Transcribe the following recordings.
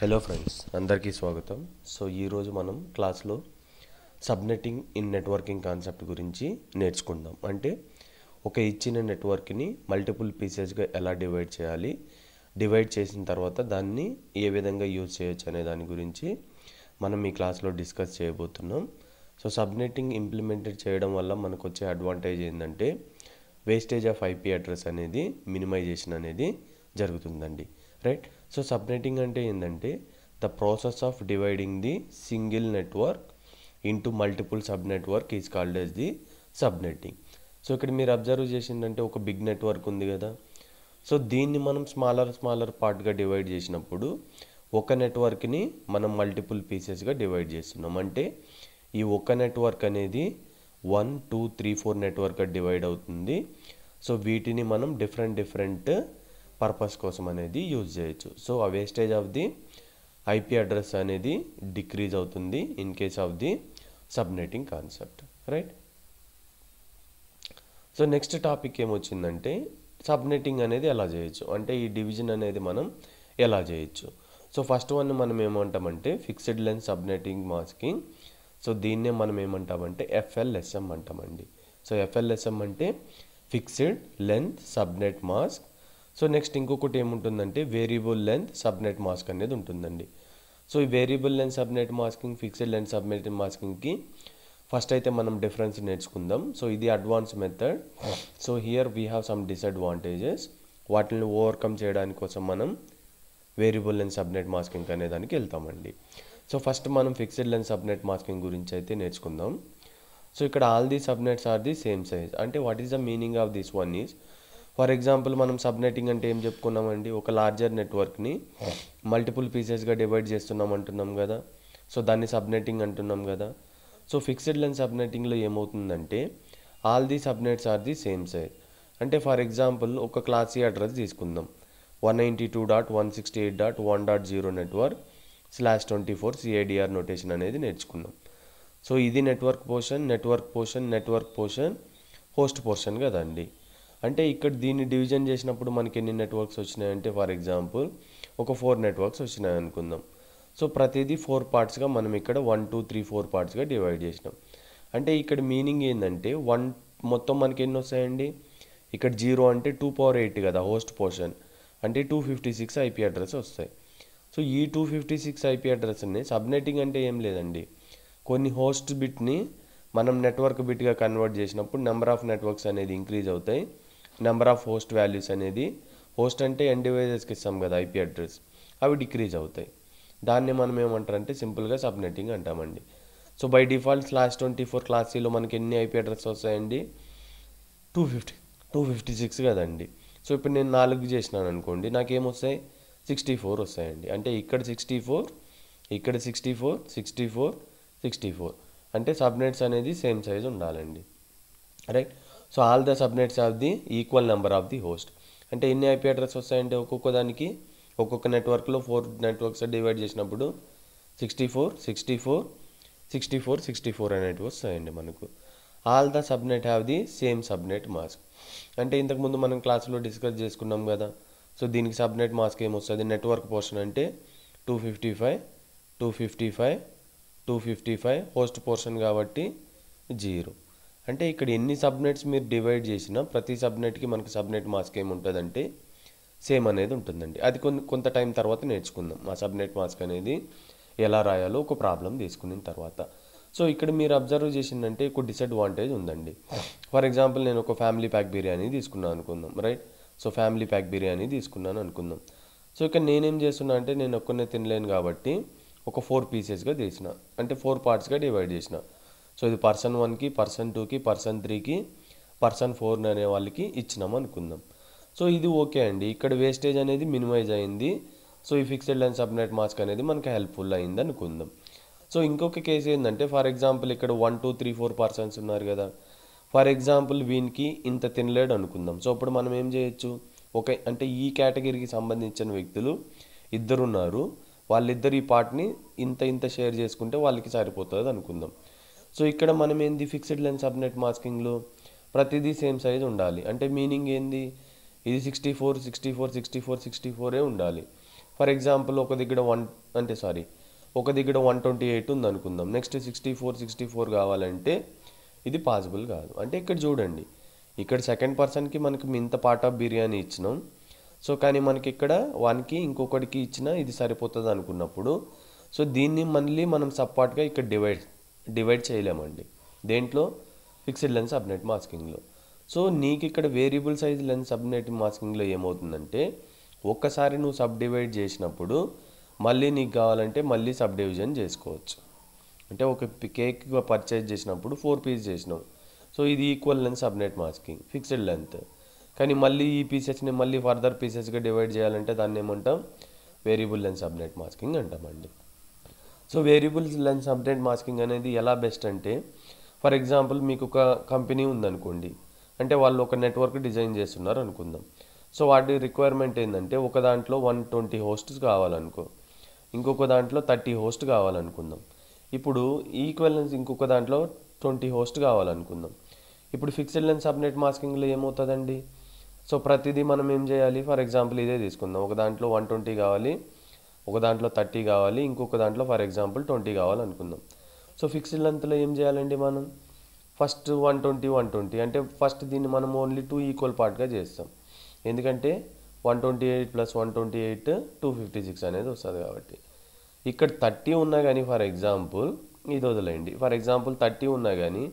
Hello friends, అందరికీ స్వాగతం. So ఈరోజు మనం క్లాస్లో సబ్నెట్టింగ్ ఇన్ నెట్వర్కింగ్ కాన్సెప్ట్ గురించి నేర్చుకుందాం. అంటే ఒక ఇచ్చిన నెట్వర్క్ని మల్టిపుల్ పీసెస్గా ఎలా డివైడ్ చేయాలి, డివైడ్ చేసిన తర్వాత దాన్ని ఏ విధంగా యూజ్ చేయొచ్చు అనే దాని గురించి మనం ఈ క్లాస్లో డిస్కస్ చేయబోతున్నాం. సో సబ్నెట్టింగ్ ఇంప్లిమెంటెడ్ చేయడం వల్ల మనకు వచ్చే అడ్వాంటేజ్ ఏంటంటే వేస్టేజ్ ఆఫ్ ఐపీ అడ్రస్ అనేది మినిమైజేషన్ అనేది జరుగుతుందండి. రైట్. సో సబ్నెట్టింగ్ అంటే ఏంటంటే the process of dividing the single network into multiple sub network is called as the subnetting. So ఇక్కడ మీరు అబ్జర్వ్ చేసిందంటే ఒక బిగ్ నెట్వర్క్ ఉంది కదా. సో దీన్ని మనం స్మాలర్ పార్ట్గా డివైడ్ చేసినప్పుడు ఒక నెట్వర్క్ని మనం మల్టిపుల్ పీసెస్గా డివైడ్ చేస్తున్నాం. అంటే ఈ ఒక నెట్వర్క్ అనేది 1, 2, 3, 4 నెట్వర్క్గా డివైడ్ అవుతుంది. సో వీటిని మనం డిఫరెంట్ పర్పస్ కోసం అనేది యూజ్ చేయొచ్చు. సో ఆ wastage of the IP address అనేది డిక్రీజ్ అవుతుంది in case of the subnetting concept. Right. So next topic ఏమొచ్చిందంటే సబ్నెట్టింగ్ అనేది ఎలా చేయొచ్చు, అంటే ఈ డివిజన్ అనేది మనం ఎలా చేయొచ్చు. సో ఫస్ట్ వన్ మనం ఏమంటామంటే fixed length subnetting masking. So దీన్నే మనం ఏమంటామంటే FLSM అంటామండి. సో FLSM అంటే fixed length subnet mask. So next ఇంకొకటి ఏముంటుందంటే వేరియబుల్ లెంత్ సబ్నెట్ మాస్క్ అనేది ఉంటుందండి. సో ఈ variable length subnet masking, fixed length subnet మాస్కింగ్కి ఫస్ట్ అయితే మనం డిఫరెన్స్ నేర్చుకుందాం. సో ఇది advance method. So here we have some disadvantages. వాటిని ఓవర్కమ్ చేయడానికి కోసం మనం వేరియబుల్ లెంత్ సబ్నెట్ మాస్కింగ్ అనే దానికి వెళ్తామండి. సో ఫస్ట్ మనం ఫిక్స్డ్ లెంత్ సబ్నెట్ మాస్కింగ్ గురించి అయితే నేర్చుకుందాం. సో ఇక్కడ all the subnets are the same size. అంటే what is the meaning of this one is, for example మనం సబ్నెట్టింగ్ అంటే ఏం చెప్పుకున్నామండి, ఒక లార్జర్ నెట్వర్క్ని మల్టిపుల్ పీసెస్గా డివైడ్ చేస్తున్నాం అంటున్నాం కదా. సో దాన్ని సబ్నెట్టింగ్ అంటున్నాం కదా. సో ఫిక్స్డ్ లెంత్ సబ్నెట్టింగ్లో ఏమవుతుందంటే all the subnets are the same size. అంటే ఫర్ ఎగ్జాంపుల్ ఒక క్లాస్ సి అడ్రస్ తీసుకుందాం, 192.168.1.0 నెట్వర్క్ /24 CIDR నోటేషన్ అనేది నేర్చుకున్నాం. సో ఇది నెట్వర్క్ పోర్షన్ హోస్ట్ పోర్షన్ కదండి. అంటే ఇక్కడ దీన్ని డివిజన్ చేసినప్పుడు మనకి ఎన్ని నెట్వర్క్స్ వచ్చినాయంటే ఫర్ ఎగ్జాంపుల్ ఒక 4 నెట్వర్క్స్ వచ్చినాయి అనుకుందాం. సో ప్రతిదీ 4 పార్ట్స్గా మనం ఇక్కడ 1, 2, 3, 4 పార్ట్స్గా డివైడ్ చేసినాం. అంటే ఇక్కడ మీనింగ్ ఏంటంటే మొత్తం మనకి ఎన్ని వస్తాయండి, ఇక్కడ 0 అంటే 2^8 కదా హోస్ట్ పోర్షన్, అంటే 256 ఐపీ అడ్రస్ వస్తాయి. సో ఈ 256 ఐపీ అడ్రస్ని సబ్నెట్టింగ్ అంటే ఏం లేదండి, కొన్ని హోస్ట్ బిట్ని మనం నెట్వర్క్ బిట్గా కన్వర్ట్ చేసినప్పుడు నెంబర్ ఆఫ్ నెట్వర్క్స్ అనేది ఇంక్రీజ్ అవుతాయి, నెంబర్ ఆఫ్ హోస్ట్ వాల్యూస్ అనేది, హోస్ట్ అంటే ఎన్ డివైజెస్కి ఇస్తాం కదా ఐపీ అడ్రస్, అవి డిక్రీజ్ అవుతాయి. దాన్ని మనం ఏమంటారంటే సింపుల్గా సబ్నెట్టింగ్ అంటామండి. సో బై డిఫాల్ట్ /24 క్లాస్ సిలో మనకి ఎన్ని ఐపీ అడ్రస్ వస్తాయండి, 256 కదండి. సో ఇప్పుడు నేను 4 చేసినాను అనుకోండి, నాకేమొస్తాయి 64 వస్తాయండి. అంటే ఇక్కడ 64, ఇక్కడ 64, 64, 64, అంటే సబ్నెట్స్ అనేది సేమ్ సైజ్ ఉండాలండి. Right. So all the subnets of the equal number of the host. అంటే ఎన్ని ఐపీ అడ్రస్ వస్తాయంటే ఒక్కొక్క దానికి ఒక్కొక్క నెట్వర్క్లో 4 నెట్వర్క్స్ డివైడ్ చేసినప్పుడు 64, 64, 64, 64 అనేటివి వస్తాయండి మనకు. All the subnet have the same subnet mask. అంటే ఇంతకుముందు మనం క్లాస్లో డిస్కస్ చేసుకున్నాం కదా. సో దీనికి సబ్నెట్ మాస్క్ ఏమొస్తుంది, నెట్వర్క్ పోర్షన్ అంటే 255, 255, 255, హోస్ట్ పోర్షన్ కాబట్టి 0. అంటే ఇక్కడ ఎన్ని సబ్నెట్స్ మీరు డివైడ్ చేసినా ప్రతి సబ్నెట్కి మనకు సబ్నెట్ మాస్క్ ఏముంటుందంటే సేమ్ అనేది ఉంటుందండి. అది కొంత టైం తర్వాత నేర్చుకుందాం ఆ సబ్నెట్ మాస్క్ అనేది ఎలా రాయాలో ఒక ప్రాబ్లం తీసుకున్న తర్వాత. సో ఇక్కడ మీరు అబ్జర్వ్ చేసిందంటే ఒక డిసడ్వాంటేజ్ ఉందండి. ఫర్ ఎగ్జాంపుల్ నేను ఒక ఫ్యామిలీ ప్యాక్ బిర్యానీ తీసుకున్నాను అనుకుందాం. Right. So family pack biryani తీసుకున్నాను అనుకుందాం. సో ఇక్కడ నేనేం చేస్తున్నా అంటే నేను ఒక్కనే తినలేను కాబట్టి ఒక 4 పీసెస్గా తీసిన, అంటే 4 పార్ట్స్గా డివైడ్ చేసిన. సో ఇది పర్సన్ 1కి, పర్సన్ 2కి, పర్సన్ 3కి, పర్సన్ 4 అనే వాళ్ళకి ఇచ్చినాం అనుకుందాం. సో ఇది ఓకే అండి, ఇక్కడ వేస్టేజ్ అనేది మినిమైజ్ అయింది. సో ఈ ఫిక్స్డ్ లెంత్ సబ్నెట్ మాస్క్ అనేది మనకి హెల్ప్ఫుల్ అయింది అనుకుందాం. సో ఇంకొక కేసు ఏంటంటే ఫర్ ఎగ్జాంపుల్ ఇక్కడ 1, 2, 3, 4 పర్సన్స్ ఉన్నారు కదా. ఫర్ ఎగ్జాంపుల్ వీనికి ఇంత తినలేడు అనుకుందాం. సో అప్పుడు మనం ఏం చేయొచ్చు, అంటే ఈ కేటగిరీకి సంబంధించిన వ్యక్తులు 2 ఉన్నారు, వాళ్ళిద్దరు ఈ పార్ట్ని ఇంత షేర్ చేసుకుంటే వాళ్ళకి సరిపోతుంది అనుకుందాం. సో ఇక్కడ మనం ఏంది ఫిక్స్డ్ లెంత్ సబ్నెట్ మాస్కింగ్లో ప్రతిదీ సేమ్ సైజ్ ఉండాలి. అంటే మీనింగ్ ఏంది, ఇది 64, 64, 64, 64 ఉండాలి. ఫర్ ఎగ్జాంపుల్ ఒక దగ్గర ఒక దగ్గర 128 ఉంది అనుకుందాం, నెక్స్ట్ 64 కావాలంటే ఇది పాసిబుల్ కాదు. అంటే ఇక్కడ చూడండి, ఇక్కడ సెకండ్ పర్సన్కి మనకి ఇంత పార్ట్ ఆఫ్ బిర్యానీ ఇచ్చినాం. సో కానీ మనకి ఇక్కడ 1కి ఇంకొకటికి ఇచ్చినా ఇది సరిపోతుంది అనుకున్నప్పుడు, సో దీన్ని మళ్ళీ మనం సబ్పార్ట్గా ఇక్కడ డివైడ్ చేయలేమండి. దేంట్లో? ఫిక్స్డ్ లెన్స్ సబ్నెట్ మాస్కింగ్లో. సో నీకు ఇక్కడ వేరియబుల్ సైజ్ లెన్స్ సబ్నెట్ మాస్కింగ్లో ఏమవుతుందంటే, ఒక్కసారి నువ్వు సబ్ డివైడ్ చేసినప్పుడు మళ్ళీ నీకు కావాలంటే మళ్ళీ సబ్ డివిజన్ చేసుకోవచ్చు. అంటే ఒక కేక్ పర్చేజ్ చేసినప్పుడు 4 పీస్ చేసినావు, సో ఇది equal lengths subnet masking fixed length. కానీ మళ్ళీ ఈ పీసెస్ని మళ్ళీ ఫర్దర్ పీసెస్గా డివైడ్ చేయాలంటే దాన్ని ఏమంటాం? వేరియబుల్ లెన్స్ సబ్నెట్ మాస్కింగ్ అంటామండి. So variable length subnet masking అనేది ఎలా బెస్ట్ అంటే, ఫర్ ఎగ్జాంపుల్ మీకు ఒక కంపెనీ ఉందనుకోండి, అంటే వాళ్ళు ఒక నెట్వర్క్ డిజైన్ చేస్తున్నారు అనుకుందాం. సో వాటి రిక్వైర్మెంట్ ఏంటంటే, ఒక దాంట్లో 120 హోస్ట్స్ కావాలనుకో, ఇంకొక దాంట్లో 30 హోస్ట్ కావాలనుకుందాం. ఇప్పుడు ఈక్వలెన్స్ ఇంకొక దాంట్లో 20 హోస్ట్ కావాలనుకుందాం. ఇప్పుడు ఫిక్స్డ్ లెన్స్ సబ్నెట్ మాస్కింగ్లో ఏమవుతుందండి? సో ప్రతిదీ మనం ఏం చేయాలి? ఫర్ ఎగ్జాంపుల్ ఇదే తీసుకుందాం, ఒక దాంట్లో 120 కావాలి, ఒక దాంట్లో 30 కావాలి, ఇంకొక దాంట్లో ఫర్ ఎగ్జాంపుల్ 20 కావాలనుకుందాం. సో ఫిక్స్డ్ లెంత్లో ఏం చేయాలండి మనం? ఫస్ట్ 120 అంటే ఫస్ట్ దీన్ని మనం ఓన్లీ 2 ఈక్వల్ పార్ట్గా చేస్తాం. ఎందుకంటే 128 + 128 256 అనేది వస్తుంది కాబట్టి. ఇక్కడ 30 ఉన్నా కానీ ఫర్ ఎగ్జాంపుల్ ఇది వదిలేయండి, ఫర్ ఎగ్జాంపుల్ 30 ఉన్నా కానీ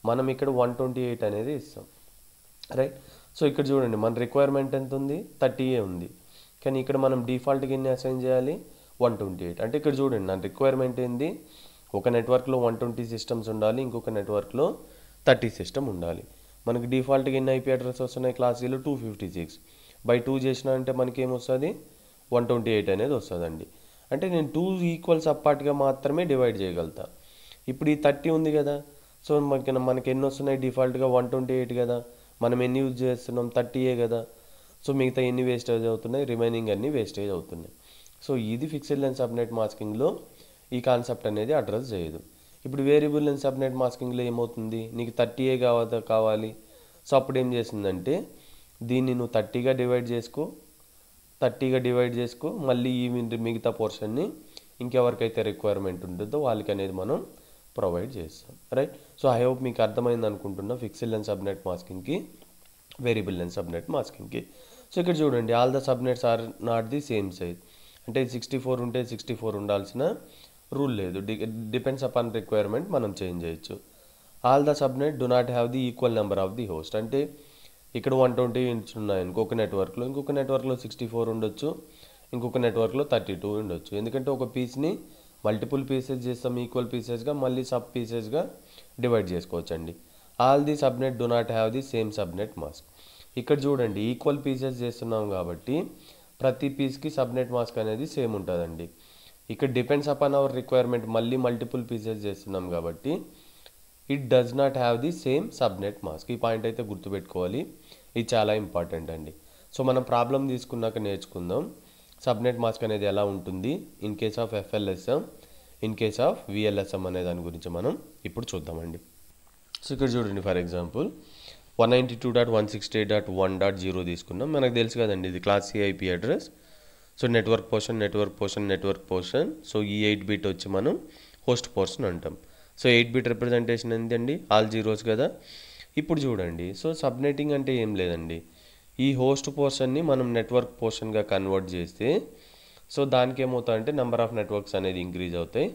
మనం ఇక్కడ 128 అనేది ఇస్తాం, రైట్? సో ఇక్కడ చూడండి, మన రిక్వైర్మెంట్ ఎంత ఉంది? 30 ఉంది. కానీ ఇక్కడ మనం డిఫాల్ట్గా ఎన్ని అసైన్ చేయాలి? 128. అంటే ఇక్కడ చూడండి, నా రిక్వైర్మెంట్ ఏంది? ఒక నెట్వర్క్లో 120 సిస్టమ్స్ ఉండాలి, ఇంకొక నెట్వర్క్లో 30 సిస్టమ్ ఉండాలి. మనకి డిఫాల్ట్గా ఎన్ని ఐపీ అడ్రస్ వస్తున్నాయి? క్లాస్ Cలో 256 బై 2 చేసిన అంటే మనకి ఏమొస్తుంది? 128 అనేది వస్తుందండి. అంటే నేను 2 ఈక్వల్ సబ్పార్ట్గా మాత్రమే డివైడ్ చేయగలుగుతా. ఇప్పుడు ఈ 30 ఉంది కదా, సో మనకి ఎన్ని వస్తున్నాయి? డిఫాల్ట్గా 128 కదా, మనం ఎన్ని యూజ్ చేస్తున్నాం? 30 కదా. సో మిగతా ఎన్ని వేస్టేజ్ అవుతున్నాయి? రిమైనింగ్ అన్ని వేస్టేజ్ అవుతున్నాయి. సో ఇది ఫిక్స్డ్ లెన్స్ సబ్నెట్ మాస్కింగ్లో ఈ కాన్సెప్ట్ అనేది అడ్రస్ చేయదు. ఇప్పుడు వేరియబుల్ లెన్స్ సబ్నెట్ మాస్కింగ్లో ఏమవుతుంది? నీకు 30 కావాలి. సో అప్పుడు ఏం చేసిందంటే, దీన్ని నువ్వు 30గా డివైడ్ చేసుకో, మళ్ళీ ఈ మిగతా పోర్షన్ని ఇంకెవరికైతే రిక్వైర్మెంట్ ఉంటుందో వాళ్ళకి అనేది మనం ప్రొవైడ్ చేస్తాం, రైట్? సో ఐ హోప్ మీకు అర్థమైంది అనుకుంటున్నా ఫిక్స్డ్ లెన్స్ సబ్నెట్ మాస్కింగ్కి, వేరియబుల్ లెన్స్ సబ్నెట్ మాస్కింగ్కి. సో ఇక్కడ చూడండి, all the subnets are not the same size. అంటే 64 ఉంటే 64 ఉండాల్సిన రూల్ లేదు, డిపెండ్స్ అపాన్ రిక్వైర్మెంట్ మనం చేంజ్ చేయొచ్చు. All the subnet do not have the equal number of the host. అంటే ఇక్కడ 120 ఉన్నాయి ఇంకొక నెట్వర్క్లో, 64 ఉండొచ్చు, ఇంకొక నెట్వర్క్లో 32 ఉండొచ్చు. ఎందుకంటే ఒక పీస్ని మల్టిపుల్ పీసెస్ చేస్తాం, ఈక్వల్ పీసెస్గా, మళ్ళీ సబ్ పీసెస్గా డివైడ్ చేసుకోవచ్చండి. All the subnet do not have the same subnet mask. ఇక్కడ చూడండి, ఈక్వల్ పీసెస్ చేస్తున్నాం కాబట్టి ప్రతి పీస్కి సబ్నెట్ మాస్క్ అనేది సేమ్ ఉంటుందండి. ఇక్కడ డిపెండ్స్ అపాన్ అవర్ రిక్వైర్మెంట్, మళ్ళీ మల్టిపుల్ పీసెస్ చేస్తున్నాం కాబట్టి it does not have the same subnet mask. ఈ పాయింట్ అయితే గుర్తుపెట్టుకోవాలి, ఇది చాలా ఇంపార్టెంట్ అండి. సో మనం ప్రాబ్లం తీసుకున్నాక నేర్చుకుందాం సబ్నెట్ మాస్క్ అనేది ఎలా ఉంటుంది in case of FLSM, in case of VLSM అనే దాని గురించి మనం ఇప్పుడు చూద్దామండి. సో ఇక్కడ చూడండి, ఫర్ ఎగ్జాంపుల్ 192.168.1.0 తీసుకున్నాం. మనకు తెలుసు కదండి, ఇది class C IP address. So network portion. So ఈ 8 బిట్ వచ్చి మనం హోస్ట్ పోర్షన్ అంటాం. సో 8 బిట్ రిప్రజెంటేషన్ ఏంటండి? ఆల్ జీరోస్ కదా. ఇప్పుడు చూడండి, సో సబ్నెటింగ్ అంటే ఏం లేదండి, ఈ హోస్ట్ పోర్షన్ని మనం నెట్వర్క్ పోర్షన్గా కన్వర్ట్ చేస్తే సో దానికి ఏమవుతాయంటే నెంబర్ ఆఫ్ నెట్వర్క్స్ అనేది ఇంక్రీజ్ అవుతాయి,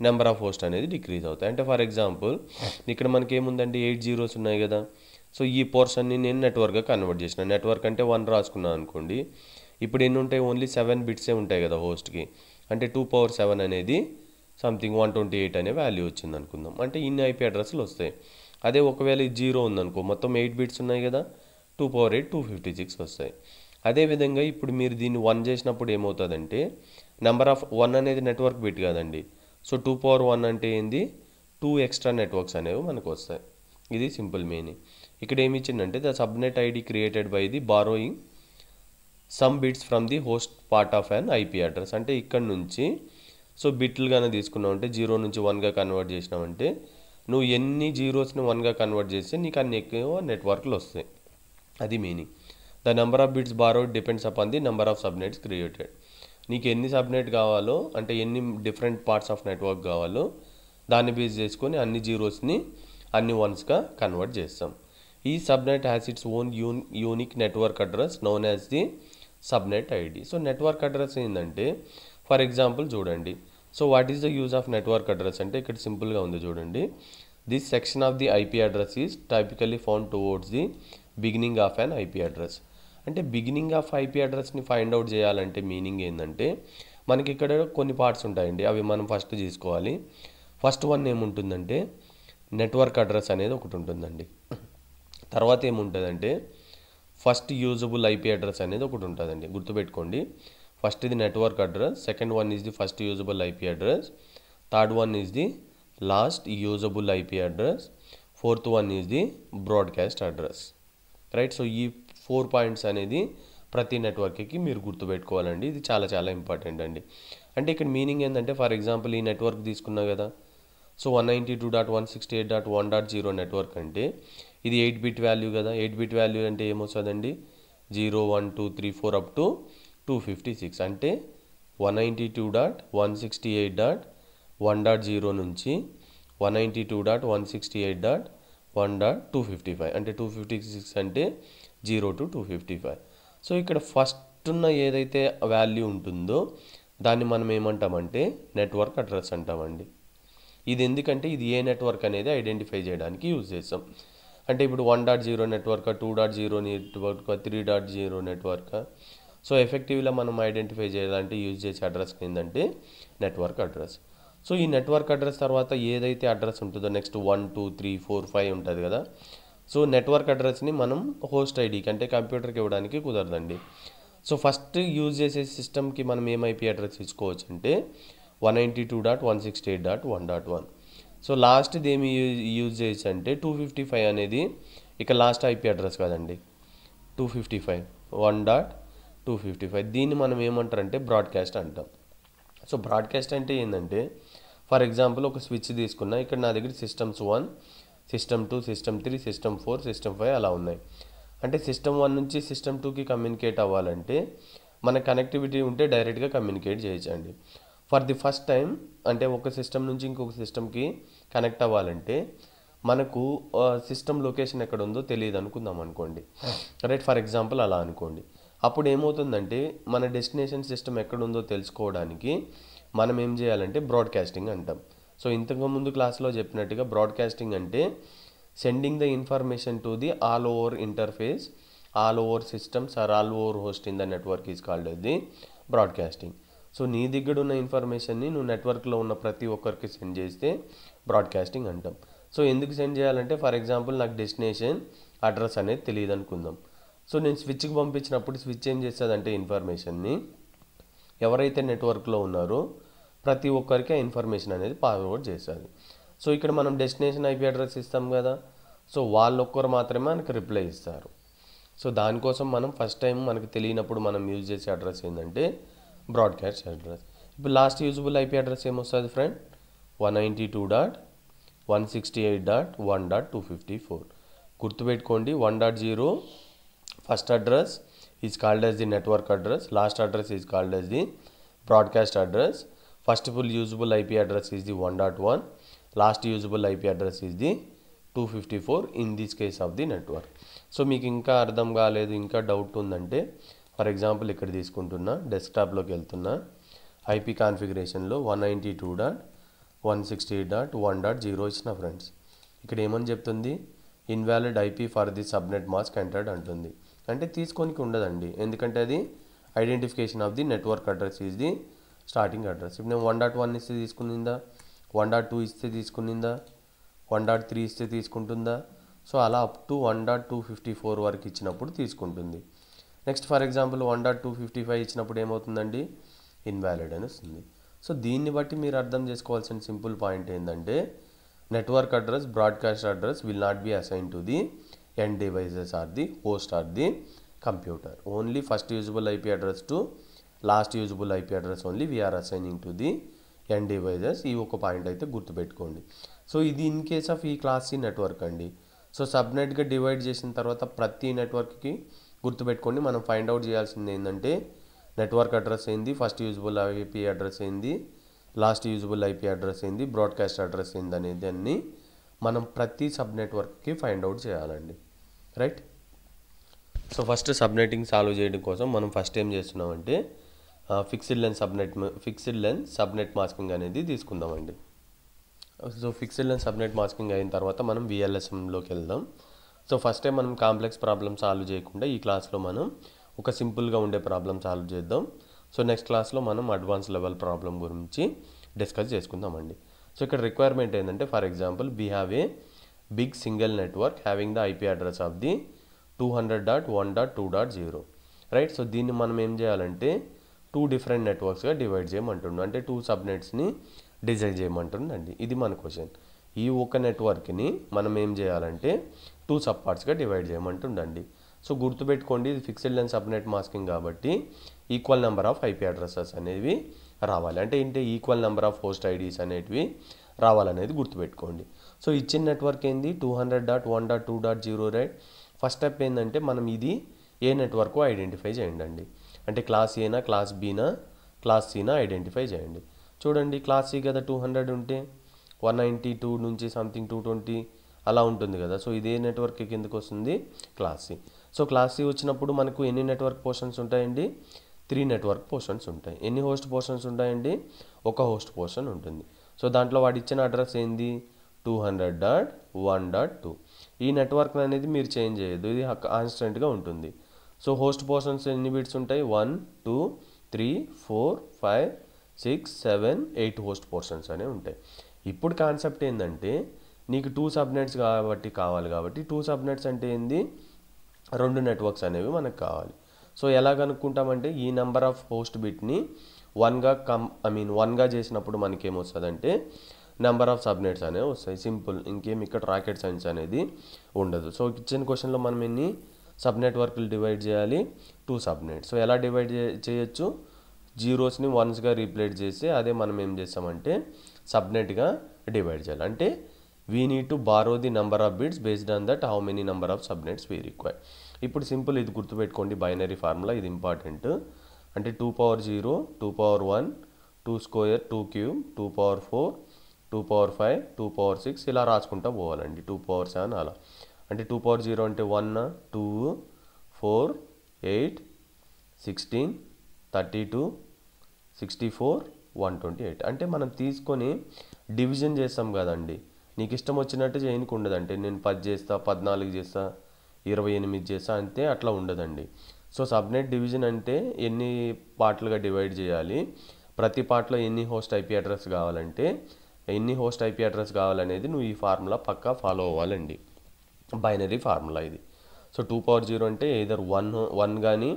నెంబర్ ఆఫ్ హోస్ట్ అనేది డిక్రీజ్ అవుతాయి. అంటే ఫర్ ఎగ్జాంపుల్ ఇక్కడ మనకి ఏముందండి, 8 జీరోస్ ఉన్నాయి కదా. సో ఈ పోర్షన్ని నేను నెట్వర్క్గా కన్వర్ట్ చేసిన, నెట్వర్క్ అంటే 1 రాసుకున్నాను అనుకోండి. ఇప్పుడు ఎన్ని ఉంటాయి? ఓన్లీ 7 బిట్సే ఉంటాయి కదా హోస్ట్కి. అంటే 2^7 అనేది సంథింగ్ 128 అనే వాల్యూ వచ్చింది అనుకుందాం. అంటే ఇన్ని IP అడ్రస్లు వస్తాయి. అదే ఒకవేళ ఇది 0 ఉందనుకో, మొత్తం 8 బిట్స్ ఉన్నాయి కదా, 2^8 256 వస్తాయి. అదేవిధంగా ఇప్పుడు మీరు దీన్ని 1 చేసినప్పుడు ఏమవుతుందంటే, నెంబర్ ఆఫ్ 1 అనేది నెట్వర్క్ బిట్ కదండి. సో 2^1 అంటే ఏంది? 2 ఎక్స్ట్రా నెట్వర్క్స్ అనేవి మనకు వస్తాయి. ఇది సింపుల్ మీనింగ్. ఇక్కడ ఏమి ఇచ్చిందంటే, the subnet ID created by the borrowing some bits from the host part of an IP address. అంటే ఇక్కడ నుంచి సో బిట్లుగానే తీసుకున్నావు అంటే 0 నుంచి 1గా కన్వర్ట్ చేసినావంటే నువ్వు ఎన్ని జీరోస్ని 1గా కన్వర్ట్ చేస్తే నీకు అన్ని ఎక్కువ నెట్వర్క్లు వస్తాయి, అది meaning. The number of bits borrowed depends upon the number of subnets created. నీకు ఎన్ని సబ్నెట్ కావాలో అంటే ఎన్ని డిఫరెంట్ పార్ట్స్ ఆఫ్ నెట్వర్క్ కావాలో దాన్ని బేస్ చేసుకొని అన్ని జీరోస్ని అన్ని వన్స్గా కన్వర్ట్ చేస్తాం. ఈ subnet has its own unique network address known as the subnet ID. So network address ఏంటంటే ఫర్ ఎగ్జాంపుల్ చూడండి. So what is the use of network address అంటే ఇక్కడ సింపుల్గా ఉంది చూడండి. This section of the IP address is typically found towards the beginning of an IP address. అంటే beginning of IP అడ్రస్ని find out చేయాలంటే meaning ఏంటంటే మనకి ఇక్కడ కొన్ని పార్ట్స్ ఉంటాయండి, అవి మనం ఫస్ట్ తీసుకోవాలి. ఫస్ట్ వన్ ఏముంటుందంటే నెట్వర్క్ అడ్రస్ అనేది ఒకటి ఉంటుందండి. తర్వాత ఏముంటుందంటే ఫస్ట్ యూజబుల్ ఐపీ అడ్రస్ అనేది ఒకటి ఉంటుందండి, గుర్తుపెట్టుకోండి. ఫస్ట్ ఇది network address, second one is the first usable IP address, third one is the last usable IP address, fourth one is the broadcast address. Right. So ఈ 4 points అనేది ప్రతి నెట్వర్క్కి మీరు గుర్తుపెట్టుకోవాలండి. ఇది చాలా చాలా ఇంపార్టెంట్ అండి. అంటే ఇక్కడ మీనింగ్ ఏంటంటే ఫర్ ఎగ్జాంపుల్ ఈ నెట్వర్క్ తీసుకున్నా కదా. సో 192.168.1.0 నెట్వర్క్ అంటే ఇది 8 బిట్ వాల్యూ కదా. 8 బిట్ వాల్యూ అంటే ఏమొస్తుందండి 0 1 2 3 4 అప్ టు 256. అంటే 192.168.1.0 నుంచి 192.168.1.255 అంటే 256 అంటే 0 to 255. సో ఇక్కడ ఫస్ట్ ఉన్న ఏదైతే వాల్యూ ఉంటుందో దాన్ని మనం ఏమంటామంటే నెట్వర్క్ అడ్రస్ అంటామండి. ఇది ఎందుకంటే ఇది ఏ నెట్వర్క్ అనేది ఐడెంటిఫై చేయడానికి యూజ్ చేస్తాం. అంటే ఇప్పుడు 1.0 నెట్వర్క్, 2.0 నెట్వర్క్, 3.0 నెట్వర్క్. సో ఎఫెక్టివ్గా మనం ఐడెంటిఫై చేయాలంటే యూజ్ చేసే అడ్రస్ ఏంటంటే నెట్వర్క్ అడ్రస్. సో ఈ నెట్వర్క్ అడ్రస్ తర్వాత ఏదైతే అడ్రస్ ఉంటుందో నెక్స్ట్ 1 2 3 4 5 ఉంటుంది కదా. సో నెట్వర్క్ అడ్రస్ని మనం హోస్ట్ ఐడికి అంటే కంప్యూటర్కి ఇవ్వడానికి కుదరదండి. సో ఫస్ట్ యూజ్ చేసే సిస్టమ్కి మనం ఏం ఐపీ అడ్రస్ ఇచ్చుకోవచ్చు అంటే 192.168.1.1. సో లాస్ట్ది ఏమి యూజ్ చేయొచ్చు అంటే 255 అనేది ఇక లాస్ట్ ఐపీ అడ్రస్ కదండి. 255 1.255 దీన్ని మనం ఏమంటారంటే బ్రాడ్కాస్ట్ అంటాం. సో బ్రాడ్కాస్ట్ అంటే ఏంటంటే ఫర్ ఎగ్జాంపుల్ ఒక స్విచ్ తీసుకున్నా, ఇక్కడ నా దగ్గర systems 1, system 2, system 3, system 4, system 5 అలా ఉన్నాయి. అంటే సిస్టమ్ 1 నుంచి సిస్టమ్ 2కి కమ్యూనికేట్ అవ్వాలంటే మన కనెక్టివిటీ ఉంటే డైరెక్ట్గా కమ్యూనికేట్ చేయొచ్చండి. ఫర్ ది ఫస్ట్ టైం అంటే ఒక సిస్టమ్ నుంచి ఇంకొక సిస్టమ్కి కనెక్ట్ అవ్వాలంటే మనకు సిస్టమ్ లొకేషన్ ఎక్కడ ఉందో తెలియదు అనుకుందాం అనుకోండి. రైట్. ఫర్ ఎగ్జాంపుల్ అలా అనుకోండి. అప్పుడు ఏమవుతుందంటే మన డెస్టినేషన్ సిస్టమ్ ఎక్కడ ఉందో తెలుసుకోవడానికి మనం ఏం చేయాలంటే బ్రాడ్కాస్టింగ్ అంటాం. సో ఇంతకుముందు క్లాస్లో చెప్పినట్టుగా బ్రాడ్కాస్టింగ్ అంటే sending the information to the all over interface, all over systems or all over host in the network is called the broadcasting. So నీ దగ్గర ఉన్న ఇన్ఫర్మేషన్ని నువ్వు నెట్వర్క్లో ఉన్న ప్రతి ఒక్కరికి సెండ్ చేస్తే బ్రాడ్కాస్టింగ్ అంటాం. సో ఎందుకు సెండ్ చేయాలంటే ఫర్ ఎగ్జాంపుల్ నాకు డెస్టినేషన్ అడ్రస్ అనేది తెలియదు అనుకుందాం. సో నేను స్విచ్కి పంపించినప్పుడు స్విచ్ ఏం చేస్తుందంటే ఇన్ఫర్మేషన్ని ఎవరైతే నెట్వర్క్లో ఉన్నారో ప్రతి ఒక్కరికి ఆ ఇన్ఫర్మేషన్ అనేది ఫార్వర్డ్ చేస్తుంది. సో ఇక్కడ మనం డెస్టినేషన్ ఐపీ అడ్రస్ ఇస్తాం కదా. సో వాళ్ళొక్కరు మాత్రమే మనకు రిప్లై ఇస్తారు. సో దానికోసం మనం ఫస్ట్ టైం మనకు తెలియనప్పుడు మనం యూజ్ చేసే అడ్రస్ ఏంటంటే బ్రాడ్కాస్ట్ అడ్రస్. ఇప్పుడు లాస్ట్ యూజబుల్ ఐపీ అడ్రస్ ఏమొస్తుంది ఫ్రెండ్ 192.168.1.254. గుర్తుపెట్టుకోండి 1.0 first address is called as the network address, last address is called as the broadcast address, first full usable IP address is the 1.1, last usable IP address is the 254 in this case of the network. So మీకు ఇంకా అర్థం కాలేదు, ఇంకా doubt ఉందంటే for example ఇక్కడ తీసుకుంటున్నా, డెస్క్టాప్లోకి వెళ్తున్నా, IP కాన్ఫిగరేషన్లో 192.168.1.0 ఇచ్చిన ఫ్రెండ్స్. ఇక్కడ ఏమని చెప్తుంది invalid IP for the subnet mask entered అంటుంది. అంటే తీసుకోనికి ఉండదండి, ఎందుకంటే అది identification of the network address is the starting address. ఇప్పుడు నేను 1.1 ఇస్తే తీసుకునిందా, 1.2 ఇస్తే తీసుకునిందా, 1.3 ఇస్తే తీసుకుంటుందా. సో అలా అప్ టు 1.254 వరకు ఇచ్చినప్పుడు తీసుకుంటుంది. నెక్స్ట్ ఫర్ ఎగ్జాంపుల్ 1.255 ఇచ్చినప్పుడు ఏమవుతుందండి ఇన్వాలిడ్ అని వస్తుంది. సో దీన్ని బట్టి మీరు అర్థం చేసుకోవాల్సిన సింపుల్ పాయింట్ ఏంటంటే network address, broadcast address will not be assign to the end devices or the host or the computer. Only first usable IP address to last usable IP address only we are assigning to the end devices. ఈ ఒక point అయితే గుర్తుపెట్టుకోండి. So ఇది in case of ఈ class C network అండి. So సబ్నెట్గా divide చేసిన తర్వాత ప్రతి నెట్వర్క్కి గుర్తుపెట్టుకోండి మనం ఫైండ్ అవుట్ చేయాల్సింది ఏంటంటే నెట్వర్క్ అడ్రస్ ఏంది, ఫస్ట్ యూజబుల్ ఐపీ అడ్రస్ ఏంది, లాస్ట్ యూజబుల్ ఐపీ అడ్రస్ ఏంది, బ్రాడ్కాస్ట్ అడ్రస్ ఏంది అనేది అన్ని మనం ప్రతి సబ్ నెట్వర్క్కి ఫైండ్ అవుట్ చేయాలండి. రైట్. సో ఫస్ట్ సబ్నెటింగ్ సాల్వ్ చేయడం కోసం మనం ఫస్ట్ ఏం చేస్తున్నామంటే ఫిక్స్డ్ లెన్స్ సబ్నెట్ మాస్కింగ్ అనేది తీసుకుందామండి. So fixed length subnet masking అయిన తర్వాత మనం విఎల్ఎస్ఎంలోకి వెళ్దాం. సో ఫస్ట్ టైం మనం కాంప్లెక్స్ ప్రాబ్లమ్ సాల్వ్ చేయకుండా ఈ క్లాస్లో మనం ఒక సింపుల్గా ఉండే ప్రాబ్లం సాల్వ్ చేద్దాం. సో నెక్స్ట్ క్లాస్లో మనం అడ్వాన్స్ లెవెల్ ప్రాబ్లం గురించి డిస్కస్ చేసుకుందామండి. సో ఇక్కడ రిక్వైర్మెంట్ ఏంటంటే, for example we have a big single network having the IP address of the 200.1.2.0. Right. So దీన్ని మనం ఏం చేయాలంటే 2 డిఫరెంట్ నెట్వర్క్స్గా డివైడ్ చేయమంటుండు, అంటే 2 సబ్నెట్స్ని డిజైన్ చేయమంటుండండి. ఇది మన క్వశ్చన్. ఈ ఒక నెట్వర్క్ని మనం ఏం చేయాలంటే 2 సబ్ పార్ట్స్గా డివైడ్ చేయమంటుండండి. సో గుర్తుపెట్టుకోండి, ఇది ఫిక్స్డ్ లెన్స్ సబ్నెట్ మాస్కింగ్ కాబట్టి equal number of IP addresses అనేవి రావాలి. అంటే equal number of host IDs అనేటివి రావాలనేది గుర్తుపెట్టుకోండి. సో ఇచ్చిన నెట్వర్క్ ఏంది 200.1.2.0. రైట్. ఫస్ట్ స్టెప్ ఏంటంటే మనం ఇది ఏ నెట్వర్క్ ఐడెంటిఫై చేయండి. అంటే క్లాస్ ఏనా, క్లాస్ బీనా, క్లాస్ సీనా ఐడెంటిఫై చేయండి. చూడండి, క్లాస్ సి కదా 200 ఉంటే 192 నుంచి సంథింగ్ 220 అలా ఉంటుంది కదా. సో ఇదే నెట్వర్క్ కిందకు వస్తుంది class C. So class C వచ్చినప్పుడు మనకు ఎన్ని నెట్వర్క్ పోర్షన్స్ ఉంటాయండి? 3 నెట్వర్క్ పోర్షన్స్ ఉంటాయి. ఎన్ని హోస్ట్ పోర్షన్స్ ఉంటాయండి? ఒక హోస్ట్ పోర్షన్ ఉంటుంది. సో దాంట్లో వాడు ఇచ్చిన అడ్రస్ ఏంది 200.1.2. ఈ నెట్వర్క్ అనేది మీరు చేంజ్ చేయొద్దు, ఇది కాన్స్టెంట్గా ఉంటుంది. సో హోస్ట్ పోర్షన్స్ ఎన్ని బిట్స్ ఉంటాయి? 1 2 3 4 5 6 7 8 హోస్ట్ పోర్షన్స్ అనేవి ఉంటాయి. ఇప్పుడు కాన్సెప్ట్ ఏంటంటే, నీకు 2 సబ్నెట్స్ కావాలి కాబట్టి 2 సబ్నెట్స్ అంటే ఏంది? 2 నెట్వర్క్స్ అనేవి మనకు కావాలి. సో ఎలా కనుక్కుంటామంటే, ఈ నెంబర్ ఆఫ్ హోస్ట్ బిట్ని 1గా చేసినప్పుడు మనకి ఏమొస్తుందంటే నెంబర్ ఆఫ్ సబ్నెట్స్ అనేవి వస్తాయి. సింపుల్, ఇంకేం ఇక్కడ రాకెట్ సైన్స్ అనేది ఉండదు. సో ఇచ్చిన క్వశ్చన్లో మనం ఎన్ని సబ్ నెట్వర్క్లు డివైడ్ చేయాలి? 2 సబ్నెట్స్. సో ఎలా డివైడ్ చేయొచ్చు? జీరోస్ని వన్స్గా రీప్లేస్ చేసి అదే మనం ఏం చేస్తామంటే సబ్నెట్గా డివైడ్ చేయాలి. అంటే we need to borrow the number of bits based on that how many number of subnets we require. ఇప్పుడు సింపుల్, ఇది గుర్తుపెట్టుకోండి, బైనరీ ఫార్ములా, ఇది ఇంపార్టెంట్. అంటే 2 power 0, 2 power 1, 2 square, 2 cube, 2 power 4, 2 power 5, 2 power 6 ఇలా రాసుకుంటూ పోవాలండి. 2 పవర్ 7 అలా. అంటే 2 పవర్ 0 అంటే 1, 2, 4, 8, 16, 32, 64, 128. అంటే మనం తీసుకొని డివిజన్ చేస్తాం కదండి. నీకు ఇష్టం వచ్చినట్టు చేయనికి ఉండదు. అంటే నేను 10 చేస్తా, 14 చేస్తా, 28 చేస్తా అంతే, అట్లా ఉండదండి. సో సబ్నెట్ డివిజన్ అంటే ఎన్ని పార్ట్లుగా డివైడ్ చేయాలి, ప్రతి పార్ట్లో ఎన్ని హోస్ట్ ఐపీ అడ్రస్ కావాలంటే ఎన్ని హోస్ట్ ఐపీ అడ్రస్ కావాలనేది నువ్వు ఈ ఫార్ములా పక్కా ఫాలో అవ్వాలండి. బైనరీ ఫార్ములా ఇది. సో 2 పవర్ 0 అంటే ఏదర్ 1 కానీ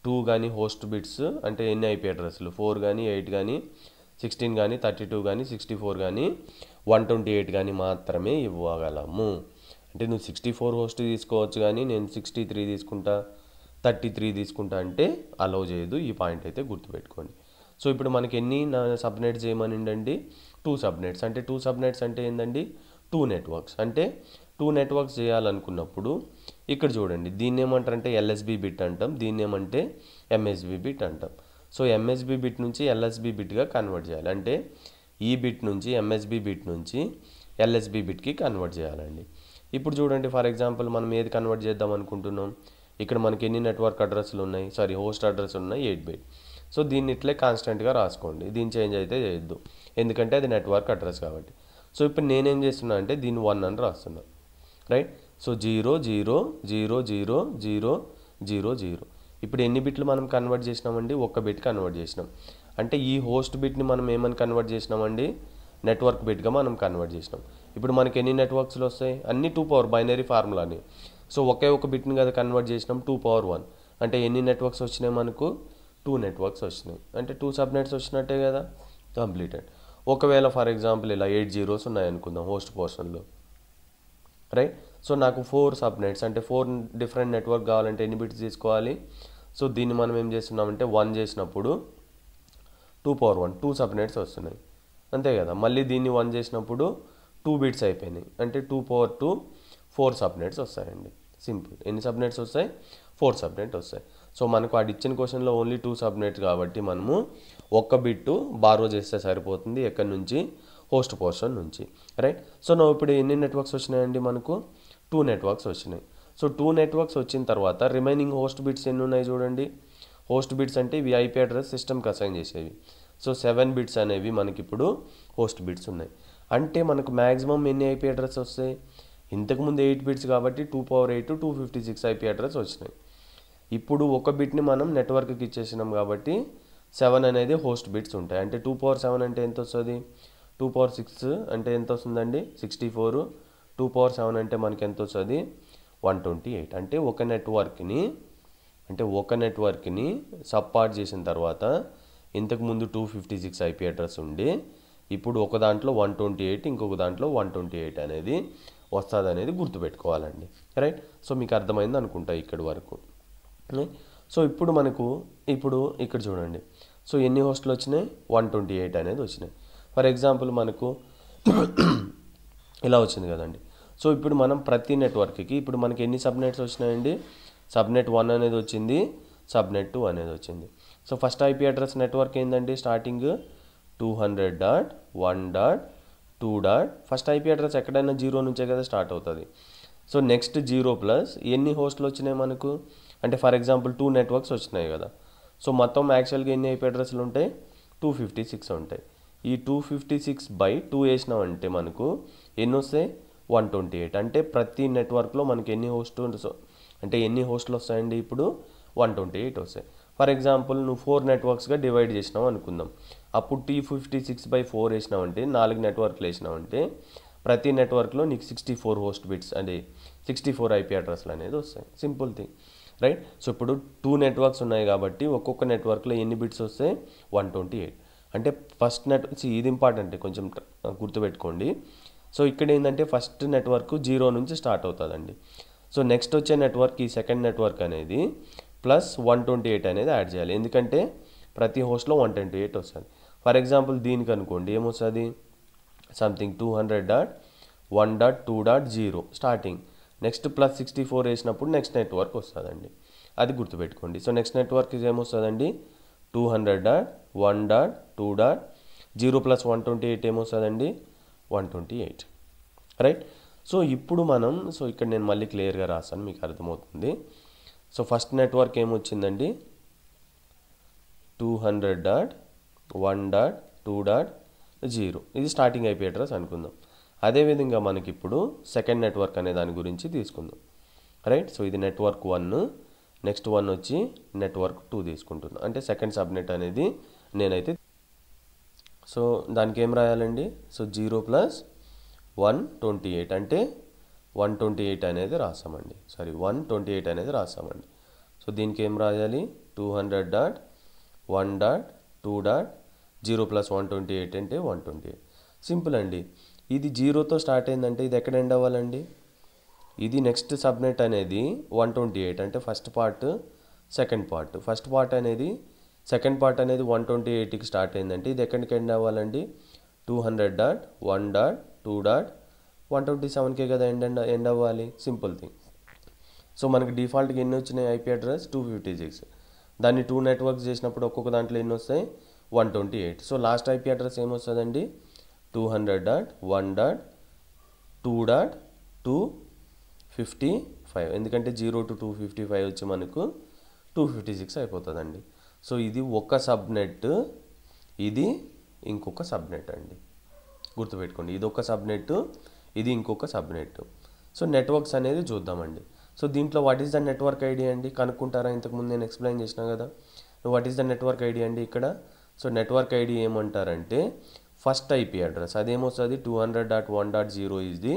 2 కానీ హోస్ట్ బిట్స్, అంటే ఎన్ని ఐపీ అడ్రస్లు 4 కానీ 8 కానీ 16 కానీ 32 కానీ 64 కానీ 128 కానీ మాత్రమే ఇవ్వగలము. అంటే నువ్వు 64 హోస్ట్ తీసుకోవచ్చు, కానీ నేను 63 తీసుకుంటా, 33 తీసుకుంటా అంటే అలౌ చేయదు. ఈ పాయింట్ అయితే గుర్తుపెట్టుకోండి. సో ఇప్పుడు మనకి ఎన్ని సబ్నెట్స్ చేయమనిండండి? 2 సబ్నెట్స్. అంటే 2 సబ్నెట్స్ అంటే ఏంటండి? 2 నెట్వర్క్స్. అంటే 2 నెట్వర్క్స్ చేయాలనుకున్నప్పుడు ఇక్కడ చూడండి, దీన్ని ఏమంటారంటే ఎల్ఎస్బి బిట్ అంటాం, దీన్ని ఏమంటే ఎంఎస్బి బిట్ అంటాం. సో ఎంఎస్బి బిట్ నుంచి ఎల్ఎస్బి బిట్గా కన్వర్ట్ చేయాలి. అంటే ఈ బిట్ నుంచి ఎంఎస్బి బిట్ నుంచి ఎల్ఎస్బి బిట్కి కన్వర్ట్ చేయాలండి. ఇప్పుడు చూడండి, ఫర్ ఎగ్జాంపుల్ మనం ఏది కన్వర్ట్ చేద్దాం అనుకుంటున్నాం? ఇక్కడ మనకి ఎన్ని నెట్వర్క్ అడ్రస్లు ఉన్నాయి, హోస్ట్ అడ్రస్ ఉన్నాయి 8 బిట్. సో దీన్ని ఇట్లే కాన్స్టెంట్గా రాసుకోండి, దీన్ని చేంజ్ అయితే చేయొద్దు, ఎందుకంటే అది నెట్వర్క్ అడ్రస్ కాబట్టి. సో ఇప్పుడు నేనేం చేస్తున్నా అంటే దీన్ని 1 అని రాస్తున్నా. రైట్. సో 0 0 0 0 0 0 0. ఇప్పుడు ఎన్ని బిట్లు మనం కన్వర్ట్ చేసినామండి? 1 బిట్ కన్వర్ట్ చేసినాం. అంటే ఈ హోస్ట్ బిట్ని మనం ఏమని కన్వర్ట్ చేసినామండి? నెట్వర్క్ బిట్గా మనం కన్వర్ట్ చేసినాం. ఇప్పుడు మనకి ఎన్ని నెట్వర్క్స్లు వస్తాయి? అన్ని 2 పవర్ బైనరీ ఫార్ములాని. సో ఒకే ఒక బిట్ని కదా కన్వర్ట్ చేసినాం, 2 పవర్ 1. అంటే ఎన్ని నెట్వర్క్స్ వచ్చినాయి మనకు? 2 నెట్వర్క్స్ వచ్చినాయి. అంటే 2 సబ్నెట్స్ వచ్చినట్టే కదా, కంప్లీటెడ్. ఒకవేళ ఫర్ ఎగ్జాంపుల్ ఇలా 8 జీరోస్ ఉన్నాయనుకుందాం హోస్ట్ పోర్షన్లో. రైట్. సో నాకు 4 సబ్నెట్స్, అంటే 4 డిఫరెంట్ నెట్వర్క్ కావాలంటే ఎన్ని బిట్స్ తీసుకోవాలి? సో దీన్ని మనం ఏం చేస్తున్నామంటే 1 చేసినప్పుడు 2 పవర్ 1 2 సబ్నెట్స్ వస్తున్నాయి, అంతే కదా. మళ్ళీ దీన్ని 1 చేసినప్పుడు 2 బిట్స్ అయిపోయినాయి, అంటే 2 పవర్ 2 4 సబ్నెట్స్ వస్తాయండి. సింపుల్. ఎన్ని సబ్నెట్స్ వస్తాయి? 4 సబ్నెట్ వస్తాయి. సో మనకు అది ఇచ్చిన క్వశ్చన్లో ఓన్లీ 2 సబ్నెట్స్ కాబట్టి మనము ఒక్క బిట్టు బారో చేస్తే సరిపోతుంది ఎక్కడి నుంచి, హోస్ట్ పోర్షన్ నుంచి, రైట్. సో నా ఇప్పుడు ఎన్ని నెట్వర్క్స్ వచ్చినాయండి, మనకు 2 నెట్వర్క్స్ వచ్చినాయి. సో 2 నెట్వర్క్స్ వచ్చిన తర్వాత రిమైనింగ్ హోస్ట్ బిట్స్ ఎన్ని ఉన్నాయి చూడండి. హోస్ట్ బిట్స్ అంటే ఇవి ఐపీ అడ్రస్ సిస్టమ్కి అసైన్ చేసేవి. సో 7 బిట్స్ అనేవి మనకి ఇప్పుడు హోస్ట్ బిట్స్ ఉన్నాయి. అంటే మనకు మ్యాక్సిమం ఎన్ని ఐపీ అడ్రస్ వస్తాయి, ఇంతకుముందు 8 బిట్స్ కాబట్టి 2^8 256 ఐపీ అడ్రస్ వచ్చినాయి. ఇప్పుడు ఒక బిట్ని మనం నెట్వర్క్కి ఇచ్చేసినాం కాబట్టి 7 అనేది హోస్ట్ బిట్స్ ఉంటాయి. అంటే 2^7 అంటే ఎంత వస్తుంది, 2^6 అంటే ఎంత వస్తుందండి 64, 2^7 అంటే మనకి ఎంత వస్తుంది 128. అంటే ఒక నెట్వర్క్ని సబ్పార్ట్ చేసిన తర్వాత ఇంతకుముందు 256 ఐపీ అడ్రస్ ఉండి ఇప్పుడు ఒక దాంట్లో 128 ఇంకొక దాంట్లో 128 అనేది వస్తుంది అనేది గుర్తుపెట్టుకోవాలండి, రైట్. సో మీకు అర్థమైంది అనుకుంటా ఇక్కడి వరకు. సో ఇప్పుడు మనకు ఇక్కడ చూడండి. సో ఎన్ని హోస్టులు వచ్చినాయి, 128 అనేది వచ్చినాయి. ఫర్ ఎగ్జాంపుల్ మనకు ఇలా వచ్చింది కదండి. సో ఇప్పుడు మనం ప్రతి నెట్వర్క్కి ఇప్పుడు మనకి ఎన్ని సబ్నెట్స్ వచ్చినాయండి, సబ్నెట్ 1 అనేది వచ్చింది, సబ్నెట్ 2 అనేది వచ్చింది. So first IP address network ఏంటండి, స్టార్టింగ్ 200.1.2. ఫస్ట్ ఐపీ అడ్రస్ ఎక్కడైనా 0 నుంచే కదా స్టార్ట్ అవుతుంది. సో నెక్స్ట్ 0 ప్లస్ ఎన్ని హోస్టులు వచ్చినాయి మనకు, అంటే ఫర్ ఎగ్జాంపుల్ 2 నెట్వర్క్స్ వచ్చినాయి కదా. సో మొత్తం యాక్చువల్గా ఎన్ని ఐపీ అడ్రస్లు ఉంటాయి, 256 ఉంటాయి. ఈ 256/2 వేసినామంటే మనకు ఎన్ని వస్తాయి, 128. అంటే ప్రతి నెట్వర్క్లో మనకి ఎన్ని హోస్టులు వస్తాయండి, ఇప్పుడు 128 వస్తాయి. ఫర్ ఎగ్జాంపుల్ నువ్వు 4 నెట్వర్క్స్గా డివైడ్ చేసినావు అనుకుందాం. అప్పుడు 256/4 వేసినామంటే 4 నెట్వర్క్లు వేసినామంటే ప్రతి నెట్వర్క్లో నీకు 64 హోస్ట్ బిట్స్ అంటే 64 ఐపీ అడ్రస్లు అనేది వస్తాయి. Simple thing, right. సో ఇప్పుడు 2 నెట్వర్క్స్ ఉన్నాయి కాబట్టి ఒక్కొక్క నెట్వర్క్లో ఎన్ని బిట్స్ వస్తాయి, 128. అంటే ఫస్ట్ ఇది ఇంపార్టెంట్, కొంచెం గుర్తుపెట్టుకోండి. సో ఇక్కడ ఏంటంటే ఫస్ట్ నెట్వర్క్ 0 నుంచి స్టార్ట్ అవుతుందండి. సో నెక్స్ట్ వచ్చే నెట్వర్క్ ఈ సెకండ్ నెట్వర్క్ అనేది ప్లస్ 128 అనేది యాడ్ చేయాలి, ఎందుకంటే ప్రతి హోస్ట్లో 128 వస్తుంది. ఫర్ ఎగ్జాంపుల్ దీనికి అనుకోండి ఏమొస్తుంది, సంథింగ్ 200.1.2.0 స్టార్టింగ్, నెక్స్ట్ ప్లస్ 64 వేసినప్పుడు నెక్స్ట్ నెట్వర్క్ వస్తుందండి, అది గుర్తుపెట్టుకోండి. సో నెక్స్ట్ నెట్వర్క్ ఏమొస్తుందండి, 200.1.2.0 ప్లస్ 128 ఏమొస్తుందండి, 128, రైట్. సో ఇప్పుడు ఇక్కడ నేను మళ్ళీ క్లియర్గా రాస్తాను, మీకు అర్థమవుతుంది. సో ఫస్ట్ నెట్వర్క్ ఏమొచ్చిందండి, 200.1.2.0 ఇది స్టార్టింగ్ ఐపీ అడ్రస్ అనుకుందాం. అదేవిధంగా మనకి ఇప్పుడు సెకండ్ నెట్వర్క్ అనే దాని గురించి తీసుకుందాం, రైట్. సో ఇది నెట్వర్క్ 1, నెక్స్ట్ 1 వచ్చి నెట్వర్క్ 2 తీసుకుంటున్నాం. అంటే సెకండ్ సబ్నెట్ అనేది నేనైతే సో దానికి ఏం రాయాలండి, సో 0 ప్లస్ 128 అంటే 128 అనేది రాసామండి, 128 అనేది రాసామండి. సో దీనికి ఏం రాయాలి, 200.1.2.0 ప్లస్ 128 అంటే 128. సింపుల్ అండి. ఇది 0తో స్టార్ట్ అయిందంటే ఇది ఎక్కడ ఎండ్ అవ్వాలండి, ఇది నెక్స్ట్ సబ్నెట్ అనేది 128 అంటే first part second part, second part అనేది 128కి స్టార్ట్ అయిందంటే ఇది ఎక్కడికి ఎండ్ అవ్వాలండి, 200.1.2.127కే కదా ఎండ్ అవ్వాలి, సింపుల్ థింగ్. సో మనకి డిఫాల్ట్గా ఎన్ని వచ్చినాయి ఐపీ అడ్రస్ 256, దాన్ని 2 నెట్వర్క్స్ చేసినప్పుడు ఒక్కొక్క దాంట్లో ఎన్ని వస్తాయి, 128. సో లాస్ట్ ఐపీ అడ్రస్ ఏమొస్తుందండి, 200.1.2.255, ఎందుకంటే 0 to 255 వచ్చి మనకు 256 అయిపోతుందండి. సో ఇది ఒక సబ్నెట్, ఇది ఇంకొక సబ్నెట్ అండి, గుర్తుపెట్టుకోండి. ఇది ఒక సబ్నెట్, ఇది ఇంకొక సబ్నెట్. సో నెట్వర్క్స్ అనేది చూద్దామండి. సో దీంట్లో what is the network ID అండి కనుక్కుంటారా, ఇంతకుముందు నేను ఎక్స్ప్లెయిన్ చేసినా కదా. What is the network ID అండి ఇక్కడ. సో నెట్వర్క్ ఐడి ఏమంటారంటే ఫస్ట్ ఐపీ అడ్రస్, అదేమొస్తుంది 200.1.0 is the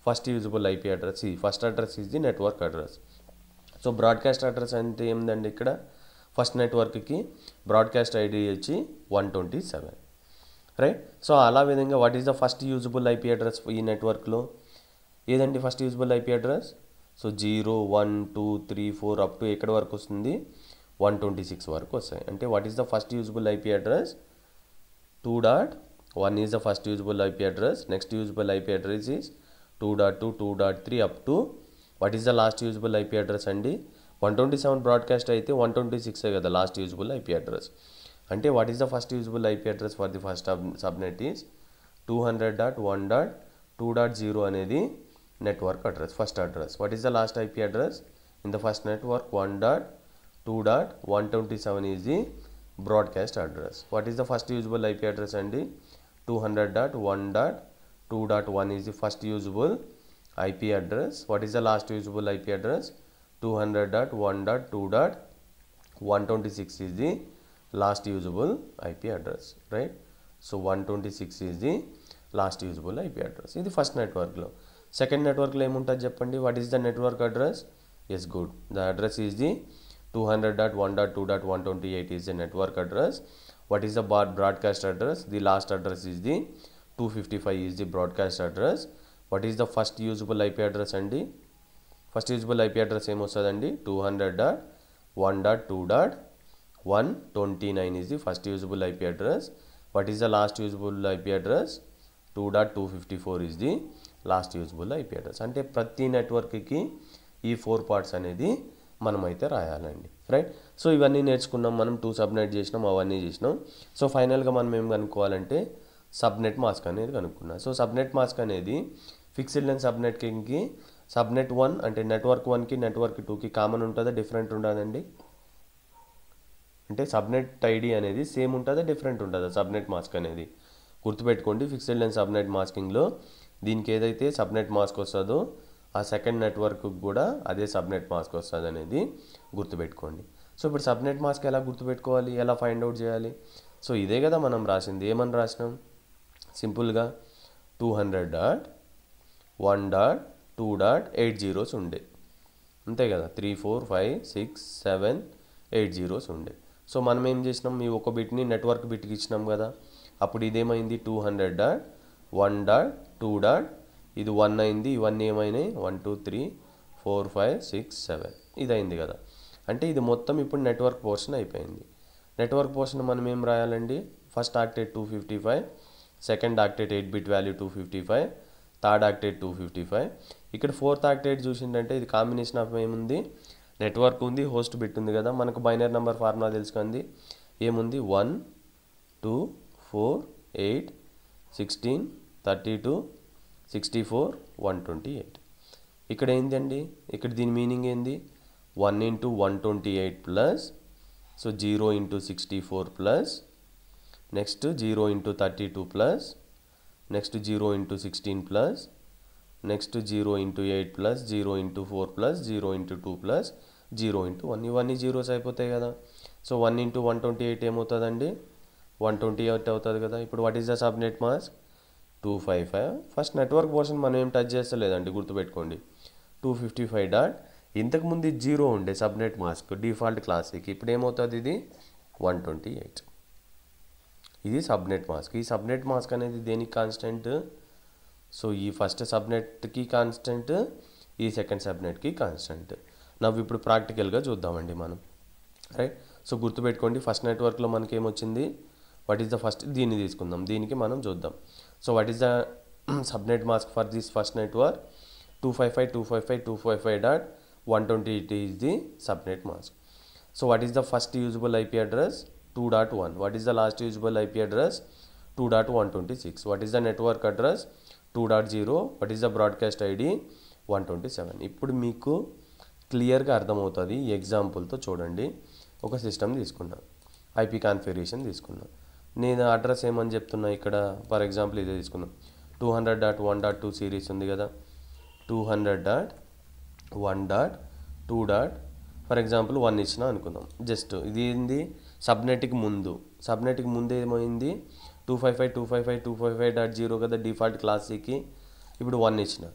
first usable IP address, first address is the network address. So broadcast address అంటే ఏందండి, ఇక్కడ ఫస్ట్ నెట్వర్క్కి బ్రాడ్కాస్ట్ ఐడి వచ్చి 127, రైట్. సో అలా విధంగా what is the first usable IP address ఈ నెట్వర్క్లో ఏదండి first usable IP address. So 0 1 2 3 4 up to ఎక్కడి వరకు వస్తుంది, 126 వరకు వస్తాయి. అంటే what is the first usable IP address, 2.1 is the first usable IP address, next usable IP address is 2.2 2.3 up to what is the last usable IP address అండి, 127 broadcast అయితే 126 కదా last usable IP address. అంటే what is the first usable IP address for the first subnet is 200.1.2.0 అనేది network address, first address. What is the last IP address in the first network? 1.2.127 is the broadcast address. What is the first usable IP address అండి? 200.1.2.1 is the first usable IP address. What is the last usable IP address? 200.1.2.126 is the last usable IP address, right? So 126 is the last usable IP address. ఇది first నెట్వర్క్లో. Second నెట్వర్క్లో ఏముంటుంది చెప్పండి? What is the network address? Yes, good. The address is the 200.1.2.128 is the network address. What is the broadcast address? The last address is the 255 is the broadcast address. What is the first usable IP address అండి? First usable IP address ఏమొస్తుందండి? 200.1.2.129 is the first usable IP address. What is the last usable IP address? 2.254 is the last usable IP address. అంటే ప్రతి నెట్వర్క్కి ఈ 4 parts అనేది మనమైతే రాయాలండి, right? So ఇవన్నీ నేర్చుకున్నాం మనం. 2 సబ్నెట్ చేసినాం, అవన్నీ చేసినాం. సో ఫైనల్గా మనం ఏం కనుక్కోవాలంటే సబ్నెట్ మాస్క్ అనేది కనుక్కున్నాం. సో సబ్నెట్ మాస్క్ అనేది ఫిక్స్డ్ లెంత్ సబ్నెట్కి సబ్నెట్ 1 అంటే నెట్వర్క్ 1కి నెట్వర్క్ 2కి కామన్ ఉంటుందా, డిఫరెంట్ ఉంటుందండి? అంటే సబ్నెట్ ఐడి అనేది సేమ్ ఉంటుందా, డిఫరెంట్ ఉంటుందా సబ్నెట్ మాస్క్ అనేది? గుర్తుపెట్టుకోండి, ఫిక్స్డ్ లెంత్ సబ్నెట్ మాస్కింగ్లో దీనికి ఏదైతే సబ్నెట్ మాస్క్ వస్తుందో ఆ సెకండ్ నెట్వర్క్కి కూడా అదే సబ్నెట్ మాస్క్ వస్తుంది అనేది గుర్తుపెట్టుకోండి. సో ఇప్పుడు సబ్నెట్ మాస్క్ ఎలా గుర్తుపెట్టుకోవాలి, ఎలా ఫైండ్ అవుట్ చేయాలి? సో ఇదే కదా మనం రాసింది. ఏమని రాసినాం? సింపుల్గా 200.1.2.8 జీరోస్ ఉండే, అంతే కదా. 3 4 5 6 7 8 జీరోస్ ఉండే. సో మనం ఏం చేసినాం? ఈ ఒక బిట్ని నెట్వర్క్ బిట్కి ఇచ్చినాం కదా. అప్పుడు ఇదేమైంది? 200.1.2. ఇది 1 అయింది, ఇవన్నీ ఏమైనాయి? 1 2 3 4 5 6 7 ఇది అయింది కదా. అంటే ఇది మొత్తం ఇప్పుడు నెట్వర్క్ పోర్షన్ అయిపోయింది. నెట్వర్క్ పోర్షన్ మనం ఏం రాయాలండి? First octet 255, second octet 8 bit value 255, third octet 255. ఇక్కడ ఫోర్త్ ఆక్టేట్ చూసిందంటే ఇది కాంబినేషన్ ఆఫ్ ఏముంది? నెట్వర్క్ ఉంది, హోస్ట్ బిట్ ఉంది కదా. మనకు బైనరీ నెంబర్ ఫార్ములా తెలుసుకుంది. ఏముంది? 1 2 4 8 16 32 64 128. ఇక్కడ ఏంటండి? ఇక్కడ దీని మీనింగ్ ఏంది? 1 into 128 plus, so 0 into 64 plus, next 0 into 32 plus, next 0 into 16 plus, next 0 into 8 plus, 0 into 4 plus, 0 into 2 plus, 0 into 1. ఇవన్నీ జీరోస్ అయిపోతాయి కదా. సో 1 into 128 ఏమవుతుందండి? 128 అవుతుంది కదా. ఇప్పుడు what is the subnet mask? 255. First network portion మనం ఏం టచ్ చేస్తలేదండి, గుర్తుపెట్టుకోండి. 255 డాట్, ఇంతకుముందు 0 ఉండే సబ్నెట్ మాస్క్ డిఫాల్ట్ క్లాసిక్. ఇప్పుడు ఏమవుతుంది? ఇది 128. ఇది సబ్నెట్ మాస్క్. ఈ సబ్నెట్ మాస్క్ అనేది దేనికి కాన్స్టెంట్? సో ఈ ఫస్ట్ సబ్నెట్కి కాన్స్టెంట్, ఈ సెకండ్ సబ్నెట్కి కాన్స్టెంట్. నవ్వు ఇప్పుడు ప్రాక్టికల్గా చూద్దామండి మనం, రైట్? సో గుర్తుపెట్టుకోండి, ఫస్ట్ నెట్వర్క్లో మనకి ఏమొచ్చింది? What is the first? దీన్ని తీసుకుందాం, దీనికి మనం చూద్దాం. So what is the subnet mask for this first network? 255.255.128 is the subnet mask. So what is the first usable IP address? 2.1. What is the last usable IP address? 2.126. What is the network address? 2.0. What is the broadcast ID? 127. ఇప్పుడు మీకు క్లియర్గా అర్థమవుతుంది. ఈ ఎగ్జాంపుల్తో చూడండి. ఒక system తీసుకున్నా, IP configuration తీసుకున్నా. నేను అడ్రస్ ఏమని చెప్తున్నా ఇక్కడ? ఫర్ ఎగ్జాంపుల్ ఇదే తీసుకున్నాం. 200.1.2 సిరీస్ ఉంది కదా. 200.1.2. ఫర్ ఎగ్జాంపుల్ 1 ఇచ్చిన అనుకుందాం. జస్ట్ ఇది ఏంది? సబ్నెట్కి ముందు ఏమైంది? 255.255.255.0 కదా డిఫాల్ట్ క్లాసిక్కి. ఇప్పుడు 1 ఇచ్చిన,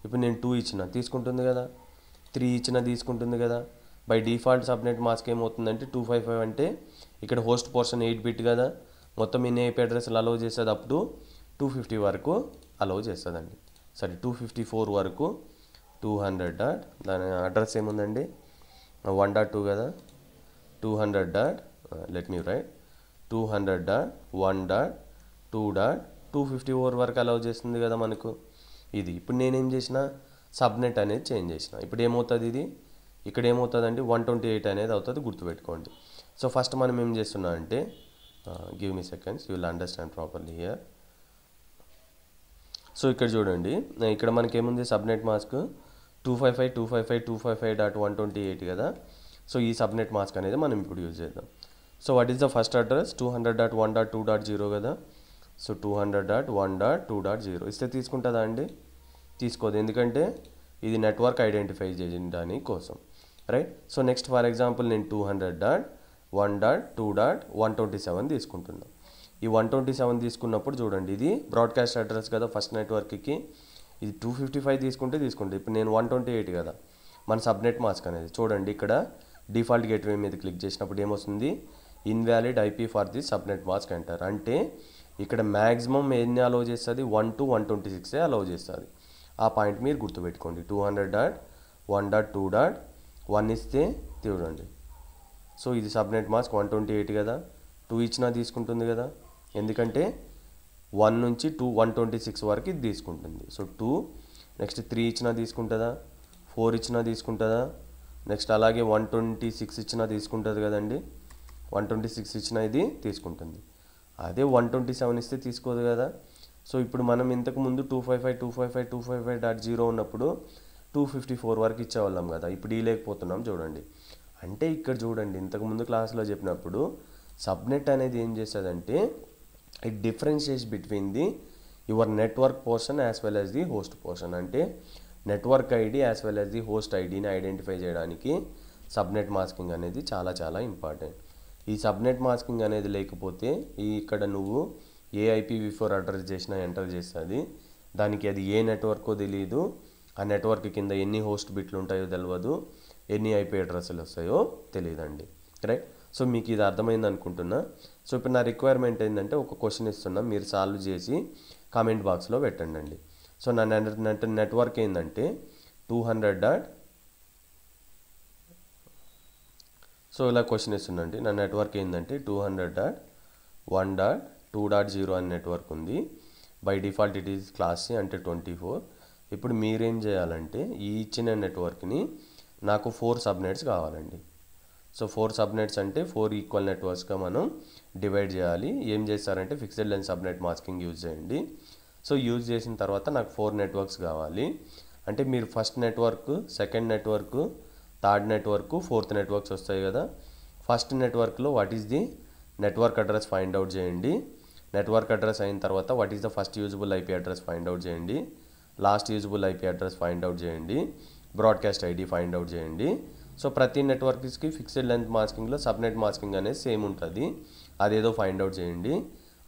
ఇప్పుడు నేను 2 ఇచ్చిన తీసుకుంటుంది కదా, 3 ఇచ్చిన తీసుకుంటుంది కదా. బై డిఫాల్ట్ సబ్నెట్ మాస్క్ ఏమవుతుందంటే 255 అంటే ఇక్కడ హోస్ట్ పోర్షన్ 8 బిట్ కదా, మొత్తం ఎన్ని ఐపీ అడ్రస్లు అలౌ చేస్తుంది? అప్ టు 250 వరకు అలౌ చేస్తుందండి. సరే 254 వరకు 200 డాట్, దాని అడ్రస్ ఏముందండి? 1.2 కదా. 200 డాట్, లెట్ మీ రైట్, 200.1.2.254 వరకు అలౌ చేస్తుంది కదా మనకు ఇది. ఇప్పుడు నేనేం చేసిన? సబ్నెట్ అనేది చేంజ్ చేసిన. ఇప్పుడు ఏమవుతుంది? ఇది ఇక్కడ ఏమవుతుందండి 128 అనేది అవుతుంది, గుర్తుపెట్టుకోండి. సో ఫస్ట్ మనం ఏం చేస్తున్నాం అంటే give me seconds, you will understand properly here. So ఇక్కడ చూడండి, ఇక్కడ మనకి ఏముంది సబ్నెట్ మాస్క్ 255.255.255.128 కదా. సో ఈ సబ్నెట్ మాస్క్ అనేది మనం ఇప్పుడు యూజ్ చేద్దాం. So what is the first address 200.1.2.0 కదా. సో 200.1.2.0 ఇస్తే తీసుకుంటుందా అండి? తీసుకోదు, ఎందుకంటే ఇది నెట్వర్క్ ఐడెంటిఫై చేయడానికి కోసం, right. So next for example నేను 200.1.2.127 తీసుకుంటున్నాను. ఈ 127 తీసుకున్నప్పుడు చూడండి, ఇది బ్రాడ్కాస్ట్ అడ్రస్ కదా ఫస్ట్ నెట్వర్క్కి. ఇది 255 తీసుకుంటే ఇప్పుడు నేను 128 కదా మన సబ్నెట్ మాస్క్ అనేది. చూడండి ఇక్కడ డిఫాల్ట్ గేట్వే మీద క్లిక్ చేసినప్పుడు ఏమొస్తుంది, invalid IP for the subnet mask అంటారు. అంటే ఇక్కడ మ్యాక్సిమం ఎన్ని అలౌ చేస్తుంది, 1 to 126 అలౌ చేస్తుంది. ఆ పాయింట్ మీరు గుర్తుపెట్టుకోండి. 200.1.2.1 ఇస్తే చూడండి, సో ఇది సబ్నెట్ మాస్క్ 128 కదా, 2 ఇచ్చినా తీసుకుంటుంది కదా, ఎందుకంటే 1 నుంచి 126 వరకు ఇది తీసుకుంటుంది. సో 2, నెక్స్ట్ 3 ఇచ్చినా తీసుకుంటుందా, 4 ఇచ్చినా తీసుకుంటుందా, నెక్స్ట్ అలాగే 126 ఇచ్చినా తీసుకుంటుంది కదండి. 126 ఇచ్చినా ఇది తీసుకుంటుంది. అదే 127 ఇస్తే తీసుకోదు కదా. సో ఇప్పుడు మనం ఇంతకుముందు 255.255.255.0 ఉన్నప్పుడు 254 వరకు ఇచ్చేవాళ్ళం కదా, ఇప్పుడు ఈ లేకపోతున్నాం చూడండి. అంటే ఇక్కడ చూడండి, ఇంతకుముందు క్లాస్లో చెప్పినప్పుడు సబ్నెట్ అనేది ఏం చేస్తుందంటే it differentiates between the your network portion as well as the host portion. అంటే network ID as well as the host ఐడిని ఐడెంటిఫై చేయడానికి సబ్నెట్ మాస్కింగ్ అనేది చాలా చాలా ఇంపార్టెంట్. ఈ సబ్నెట్ మాస్కింగ్ అనేది లేకపోతే ఇక్కడ నువ్వు ఏ IPv4 అడ్రస్ చేసినా ఎంటర్ చేస్తుంది, దానికి అది ఏ నెట్వర్కో తెలియదు, ఆ నెట్వర్క్ కింద ఎన్ని హోస్ట్ బిట్లు ఉంటాయో తెలియదు, ఎన్ని IP అడ్రస్లు వస్తాయో తెలియదండి, రైట్. సో మీకు ఇది అర్థమైంది అనుకుంటున్నా. సో ఇప్పుడు నా రిక్వైర్మెంట్ ఏంటంటే ఒక క్వశ్చన్ ఇస్తున్నా, మీరు సాల్వ్ చేసి కామెంట్ బాక్స్లో పెట్టండి. సో నా నెట్వర్క్ ఏంటంటే 200. సో ఇలా క్వశ్చన్ ఇస్తుందండి, నా నెట్వర్క్ ఏంటంటే 200.1.2.0 అని నెట్వర్క్ ఉంది. By default it is class C అంటే 24. ఇప్పుడు మీరేం చేయాలంటే ఈ ఇచ్చిన నెట్వర్క్ని నాకు 4 సబ్నెట్స్ కావాలండి. సో 4 సబ్నెట్స్ అంటే 4 ఈక్వల్ నెట్వర్క్స్గా మనం డివైడ్ చేయాలి. ఏం చేస్తారంటే fixed length subnet masking use చేయండి. సో యూజ్ చేసిన తర్వాత నాకు 4 నెట్వర్క్స్ కావాలి. అంటే మీరు first network, second network, third network, fourth networks వస్తాయి కదా. ఫస్ట్ నెట్వర్క్లో what is the network address find out చేయండి. నెట్వర్క్ అడ్రస్ అయిన తర్వాత what is the first usable IP address find out చేయండి. Last usable IP address find out చేయండి. Broadcast ID find out చేయండి. So ప్రతి నెట్వర్క్స్కి ఫిక్స్డ్ లెంత్ మాస్కింగ్లో సబ్నెట్ మాస్కింగ్ అనేది same ఉంటుంది, అదేదో ఫైండ్ అవుట్ చేయండి.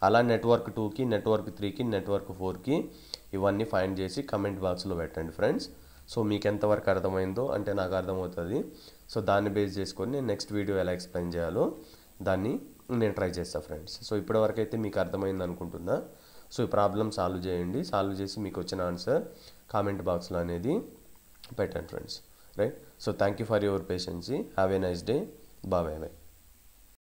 అలా నెట్వర్క్ 2కి, నెట్వర్క్ 3కి, నెట్వర్క్ 4కి ఇవన్నీ ఫైండ్ చేసి కమెంట్ బాక్స్లో పెట్టండి ఫ్రెండ్స్. సో మీకు ఎంతవరకు అర్థమైందో అంటే నాకు అర్థమవుతుంది. సో దాన్ని బేస్ చేసుకొని నేను నెక్స్ట్ వీడియో ఎలా ఎక్స్ప్లెయిన్ చేయాలో దాన్ని నేను ట్రై చేస్తాను ఫ్రెండ్స్. సో ఇప్పటివరకు అయితే మీకు అర్థమైంది అనుకుంటున్నా. సో ఈ ప్రాబ్లం సాల్వ్ చేయండి, సాల్వ్ చేసి మీకు వచ్చిన ఆన్సర్ కామెంట్ బాక్స్లో అనేది పెట్టండి friends, right. So thank you for your patience. Have a nice day. Bye bye.